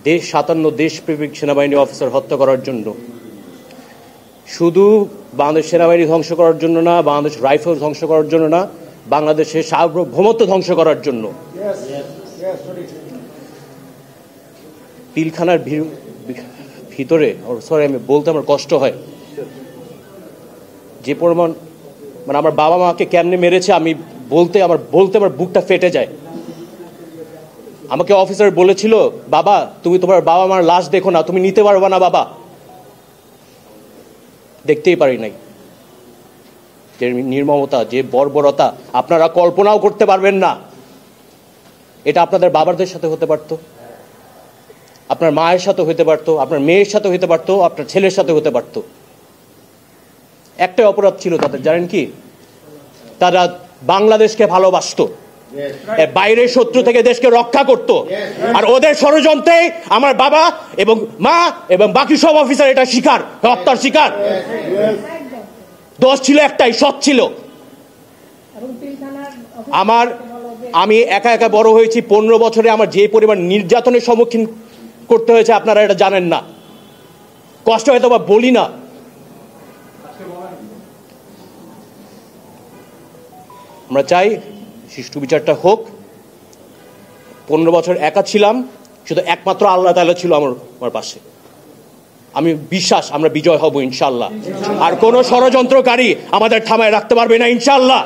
57 দেশপ্রেমিক সেনাবাহিনী অফিসার হত্যা করার জন্য, শুধু বাংলাদেশ সেনাবাহিনী ধ্বংস করার জন্য না, বাংলাদেশ রাইফেল ধ্বংস করার জন্য না, বাংলাদেশের সার্বভৌমত্ব ধ্বংস করার জন্য। পিলখানার ভিতরে, সরি আমি বলতে আমার কষ্ট হয়, যে পরিমাণ মানে আমার বাবা মাকে কেমনে মেরেছে আমি বলতে আমার বুকটা ফেটে যায়। আমাকে অফিসার বলেছিল, বাবা তুমি তোমার বাবা মার লাশ দেখো না, তুমি নিতে পারবা না বাবা। দেখতেই পারি নাই। যে নির্মমতা, যে বর্বরতা আপনারা কল্পনাও করতে পারবেন না। এটা আপনাদের বাবাদের সাথে হতে পারত, আপনার মায়ের সাথে হতে পারত, আপনার মেয়ের সাথে হতে পারত, আপনার ছেলের সাথে হতে পারত। একটাই অপরাধ ছিল তাদের, জানেন কি? তারা বাংলাদেশকে ভালোবাসতো, বাইরের শত্রু থেকে দেশকে রক্ষা করত। আর ওদের ষড়যন্ত্রে আমার বাবা এবং মা এবং বাকি সব অফিসার এটা শিকার, হত্যার শিকার। দোষ ছিল একটাই, সৎ ছিল। আমি একা একা বড় হয়েছি, 15 বছরে আমার যে পরিমাণ নির্যাতনের সম্মুখীন করতে হয়েছে আপনারা এটা জানেন না। কষ্ট হয়তো বা বলি না। আমরা চাই সুষ্ঠু বিচারটা হোক। 15 বছর একা ছিলাম, শুধু একমাত্র আল্লাহ তাআলা ছিল আমার পাশে। আমি বিশ্বাস আমরা বিজয় হব ইনশাআল্লাহ। আর কোন ষড়যন্ত্রকারী আমাদের থামায় রাখতে পারবে না ইনশাআল্লাহ।